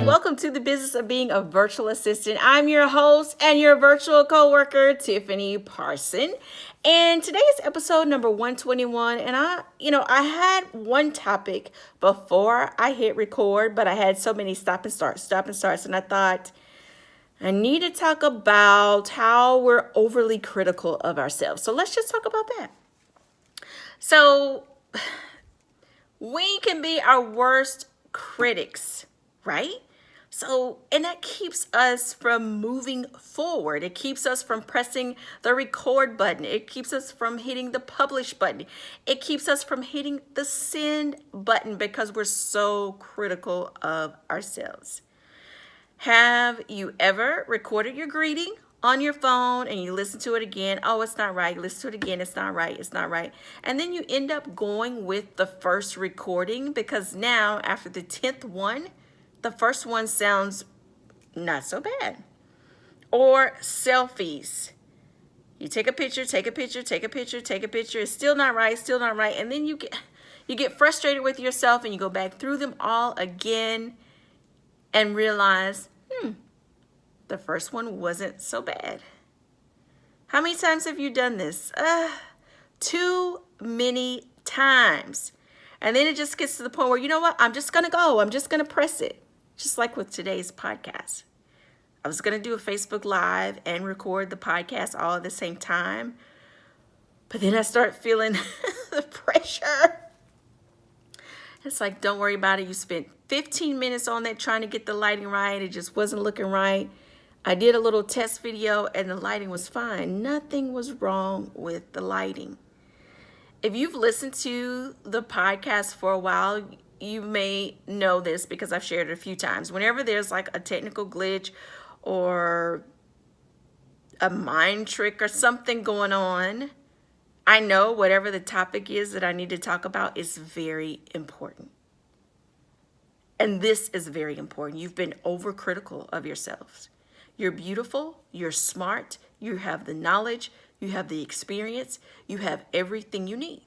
and welcome to the business of being a virtual assistant. I'm your host and your virtual coworker, Tiffany Parson. And today is episode number 121. And I had one topic before I hit record, but I had so many stop and starts. And I thought I need to talk about how we're overly critical of ourselves. So let's just talk about that. So we can be our worst critics, right? So, and that keeps us from moving forward. It keeps us from pressing the record button. It keeps us from hitting the publish button. It keeps us from hitting the send button because we're so critical of ourselves. Have you ever recorded your greeting on your phone and you listen to it again? Oh, it's not right. Listen to it again. It's not right. It's not right. And then you end up going with the first recording because now after the 10th one, the first one sounds not so bad. Or selfies. You take a picture. It's still not right. And then you get frustrated with yourself and you go back through them all again and realize, the first one wasn't so bad. How many times have you done this? Too many times. And then it just gets to the point where, you know what? I'm just going to go. I'm just going to press it. Just like with today's podcast. I was going to do a Facebook Live and record the podcast all at the same time. But then I start feeling the pressure. It's like, don't worry about it. You spent 15 minutes on that trying to get the lighting right. It just wasn't looking right. I did a little test video and the lighting was fine. Nothing was wrong with the lighting. If you've listened to the podcast for a while, you may know this because I've shared it a few times. Whenever there's like a technical glitch or a mind trick or something going on, I know whatever the topic is that I need to talk about is very important. And this is very important. You've been overcritical of yourselves. You're beautiful, you're smart, you have the knowledge, you have the experience, you have everything you need.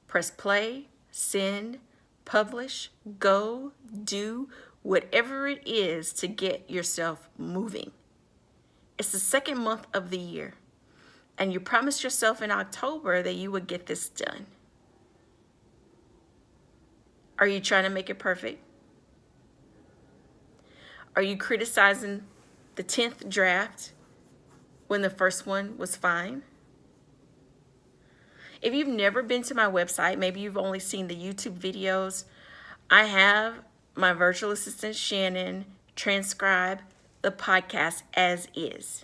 Press play, send, publish, go, do whatever it is to get yourself moving. It's the second month of the year, and you promised yourself in October that you would get this done. Are you trying to make it perfect? Are you criticizing the 10th draft when the first one was fine? If you've never been to my website, maybe you've only seen the YouTube videos, I have my virtual assistant Shannon transcribe the podcast as is.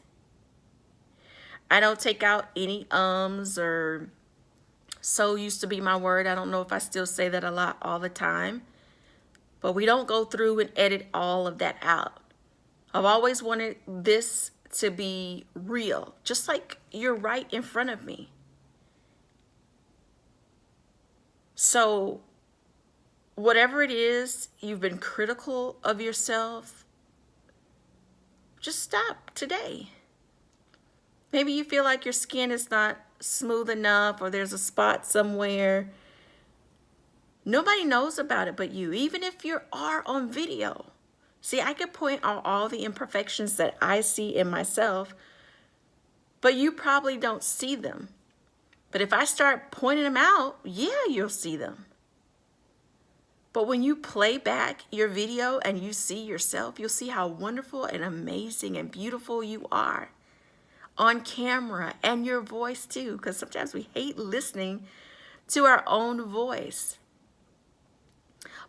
I don't take out any ums or so used to be my word. I don't know if I still say that a lot all the time. But we don't go through and edit all of that out. I've always wanted this to be real, just like you're right in front of me. So whatever it is, you've been critical of yourself, just stop today. Maybe you feel like your skin is not smooth enough or there's a spot somewhere. Nobody knows about it but you, even if you are on video. See, I could point out all the imperfections that I see in myself, but you probably don't see them. But if I start pointing them out, yeah, you'll see them. But when you play back your video and you see yourself, you'll see how wonderful and amazing and beautiful you are on camera, and your voice too, because sometimes we hate listening to our own voice.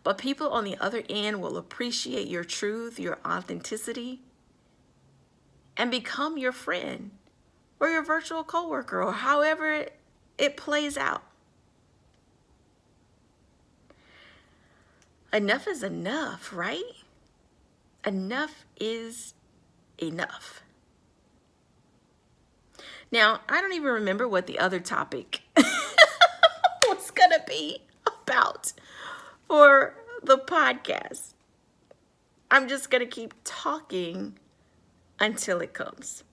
But people on the other end will appreciate your truth, your authenticity, and become your friend or your virtual coworker or however it plays out. Enough is enough, right? Enough is enough. Now, I don't even remember what the other topic was going to be about for the podcast. I'm just going to keep talking until it comes.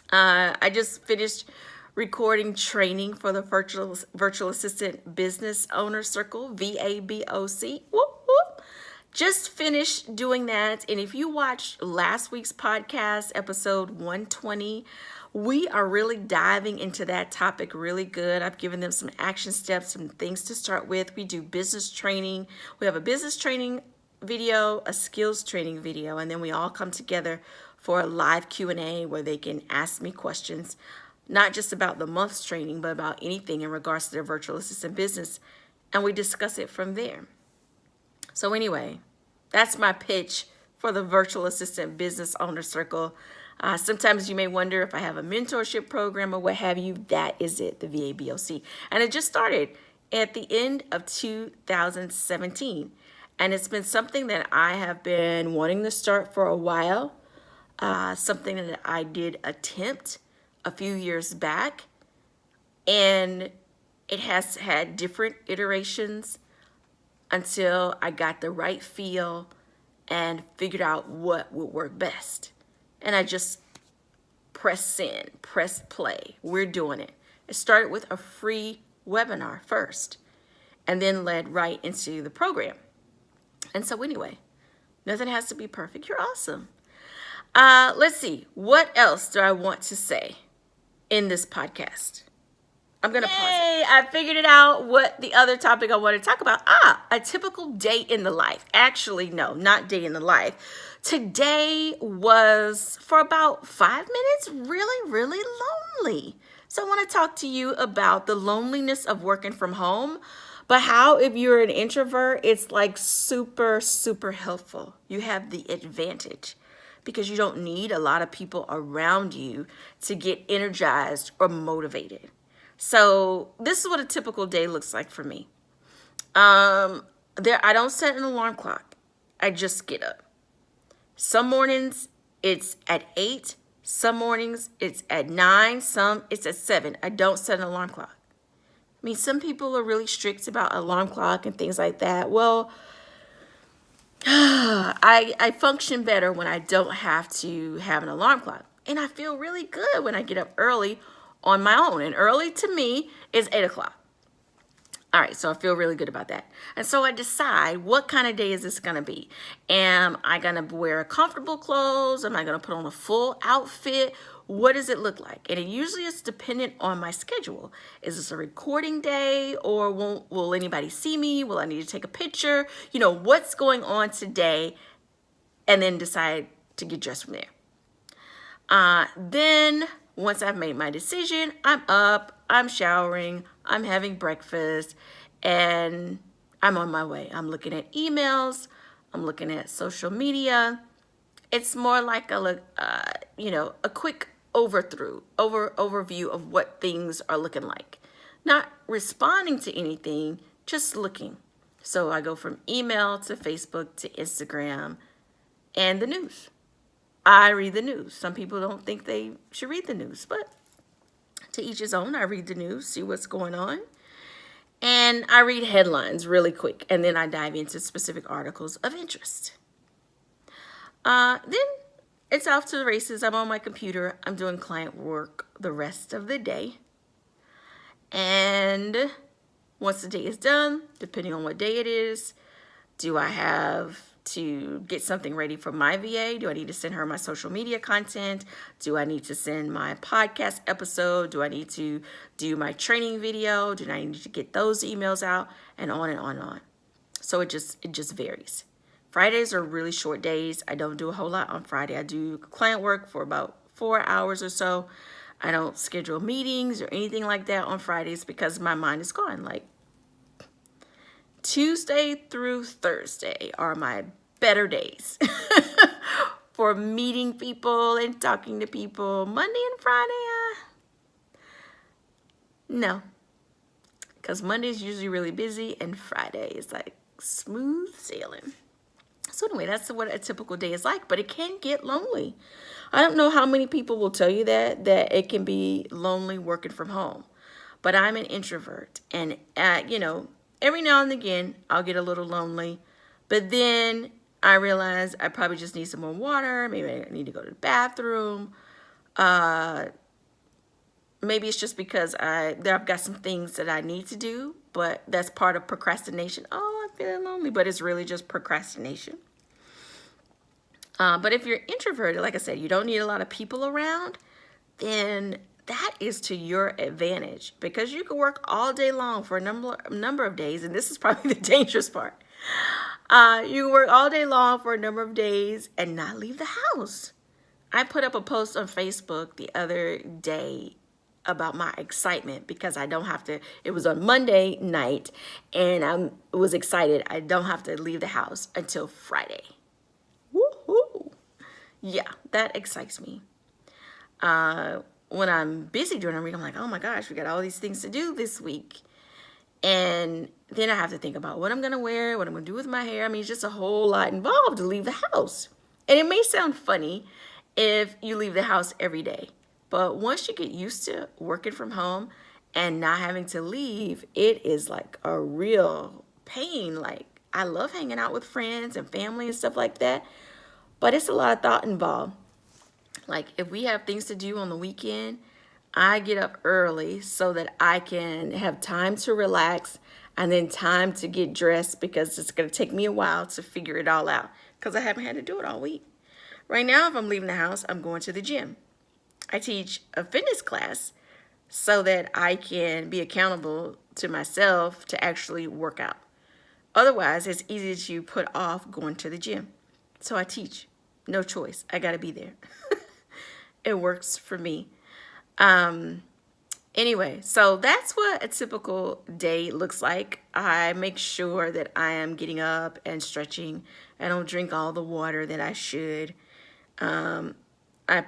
I just finished recording training for the virtual assistant business owner circle, VABOC. Whoop, whoop. just finished doing that. And if you watched last week's podcast, episode 120, we are really diving into that topic really good. I've given them some action steps, some things to start with. We do business training. We have a business training video, a skills training video, and then we all come together for a live Q&A where they can ask me questions, not just about the month's training, but about anything in regards to their virtual assistant business, and we discuss it from there. So anyway, that's my pitch for the Virtual Assistant Business Owner Circle. Sometimes you may wonder if I have a mentorship program or what have you. That is it, the VABOC. And it just started at the end of 2017. And it's been something that I have been wanting to start for a while. Something that I did attempt a few years back. And it has had different iterations until I got the right feel and figured out what would work best. And I just press send, press play. We're doing it. It started with a free webinar first and then led right into the program. And so anyway, nothing has to be perfect. You're awesome. Let's see. What else do I want to say in this podcast? I'm going to pause it. I figured it out what the other topic I want to talk about. A typical day in the life. Actually, no, not day in the life. Today was, for about 5 minutes, really, really lonely. So I want to talk to you about the loneliness of working from home, but how if you're an introvert, it's like super, super helpful. You have the advantage because you don't need a lot of people around you to get energized or motivated. So this is what a typical day looks like for me. I don't set an alarm clock. I just get up. Some mornings it's at 8. Some mornings it's at 9. Some it's at 7. I don't set an alarm clock. I mean, some people are really strict about alarm clock and things like that. Well, I function better when I don't have to have an alarm clock. And I feel really good when I get up early on my own. And early to me is 8 o'clock. All right, so I feel really good about that. And so I decide, what kind of day is this going to be? Am I going to wear comfortable clothes? Am I going to put on a full outfit? What does it look like? And it usually is dependent on my schedule. Is this a recording day, or will anybody see me? Will I need to take a picture? You know, what's going on today? And then decide to get dressed from there. Then once I've made my decision, I'm up, I'm showering, I'm having breakfast, and I'm on my way. I'm looking at emails, I'm looking at social media. It's more like a quick overview of what things are looking like. Not responding to anything, just looking. So I go from email to Facebook to Instagram and the news. I read the news. Some people don't think they should read the news, but to each his own. I read the news, see what's going on. And I read headlines really quick, and then I dive into specific articles of interest. Then it's off to the races. I'm on my computer. I'm doing client work the rest of the day. And once the day is done, depending on what day it is, do I have to get something ready for my VA? Do I need to send her my social media content? Do I need to send my podcast episode? Do I need to do my training video? Do I need to get those emails out? And on and on and on. So it just varies. Fridays are really short days. I don't do a whole lot on Friday. I do client work for about 4 hours or so. I don't schedule meetings or anything like that on Fridays because my mind is gone. Like, Tuesday through Thursday are my better days for meeting people and talking to people. Monday and Friday, no, because Monday is usually really busy and Friday is like smooth sailing. So anyway, that's what a typical day is like, but it can get lonely. I don't know how many people will tell you that it can be lonely working from home, but I'm an introvert, and every now and again, I'll get a little lonely, but then I realize I probably just need some more water. Maybe I need to go to the bathroom. Maybe it's just because I've got some things that I need to do, but that's part of procrastination. Oh, feeling lonely, but it's really just procrastination. But if you're introverted, like I said, you don't need a lot of people around, then that is to your advantage, because you can work all day long for a number of days, and this is probably the dangerous part. You can work all day long for a number of days and not leave the house. I put up a post on Facebook the other day about my excitement because I don't have to, it was on Monday night, and I was excited. I don't have to leave the house until Friday. Woohoo! Yeah, that excites me. When I'm busy during the week, I'm like, oh my gosh, we got all these things to do this week. And then I have to think about what I'm going to wear, what I'm going to do with my hair. I mean, it's just a whole lot involved to leave the house. And it may sound funny if you leave the house every day, but once you get used to working from home and not having to leave, it is like a real pain. Like, I love hanging out with friends and family and stuff like that, but it's a lot of thought involved. Like, if we have things to do on the weekend, I get up early so that I can have time to relax and then time to get dressed, because it's going to take me a while to figure it all out because I haven't had to do it all week. Right now, if I'm leaving the house, I'm going to the gym. I teach a fitness class so that I can be accountable to myself to actually work out. Otherwise, it's easy to put off going to the gym. So I teach. No choice. I got to be there. It works for me. Anyway, so that's what a typical day looks like. I make sure that I am getting up and stretching. I don't drink all the water that I should. I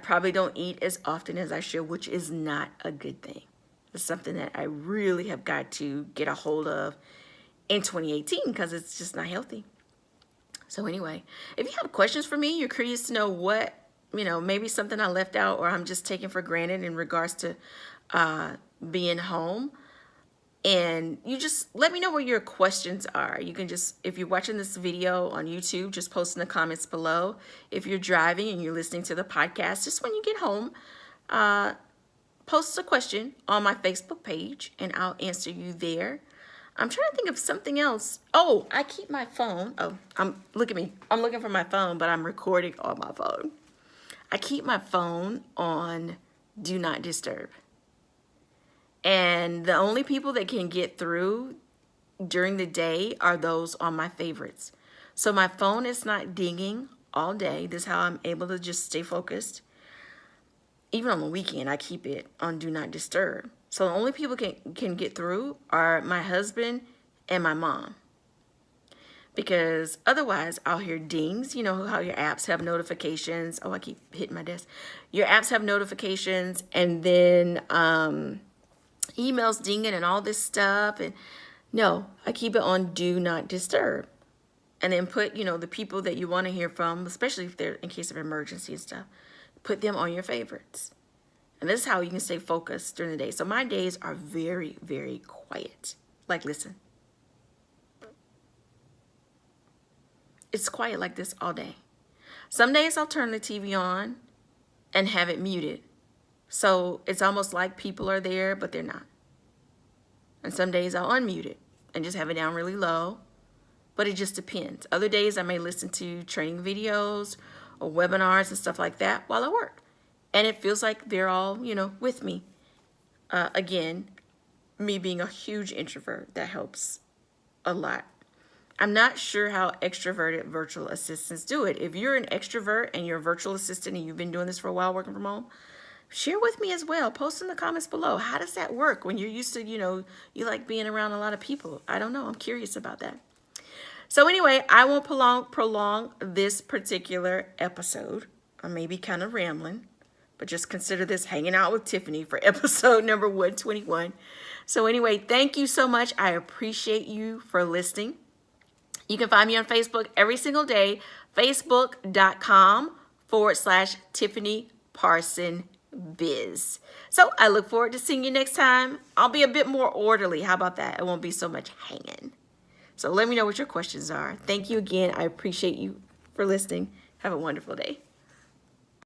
probably don't eat as often as I should, which is not a good thing. It's something that I really have got to get a hold of in 2018 because it's just not healthy. So anyway, if you have questions for me, you're curious to know what, maybe something I left out or I'm just taking for granted in regards to being home, and you just let me know what your questions are. You can just, if you're watching this video on YouTube, just post in the comments below. If you're driving and you're listening to the podcast, just when you get home, post a question on my Facebook page and I'll answer you there. I'm trying to think of something else. Oh, I keep my phone. Oh, look at me. I'm looking for my phone, but I'm recording on my phone. I keep my phone on Do Not Disturb. And the only people that can get through during the day are those on my favorites. So my phone is not dinging all day. This is how I'm able to just stay focused. Even on the weekend, I keep it on Do Not Disturb. So the only people can get through are my husband and my mom. Because otherwise, I'll hear dings. You know how your apps have notifications. Oh, I keep hitting my desk. Your apps have notifications, and then emails dinging and all this stuff. And no, I keep it on Do Not Disturb. And then put, the people that you want to hear from, especially if they're in case of emergency and stuff, put them on your favorites. And this is how you can stay focused during the day. So my days are very, very quiet. Like, listen. It's quiet like this all day. Some days I'll turn the TV on and have it muted. So it's almost like people are there, but they're not. And some days I'll unmute it and just have it down really low. But it just depends. Other days I may listen to training videos or webinars and stuff like that while I work. And it feels like they're all, with me. Again, me being a huge introvert, that helps a lot. I'm not sure how extroverted virtual assistants do it. If you're an extrovert and you're a virtual assistant and you've been doing this for a while working from home, share with me as well. Post in the comments below. How does that work when you're used to, you like being around a lot of people? I don't know. I'm curious about that. So anyway, I won't prolong this particular episode. I may be kind of rambling, but just consider this hanging out with Tiffany for episode number 121. So anyway, thank you so much. I appreciate you for listening. You can find me on Facebook every single day, facebook.com/Tiffany Parson Biz. So I look forward to seeing you next time. I'll be a bit more orderly. How about that? It won't be so much hanging. So let me know what your questions are. Thank you again. I appreciate you for listening. Have a wonderful day.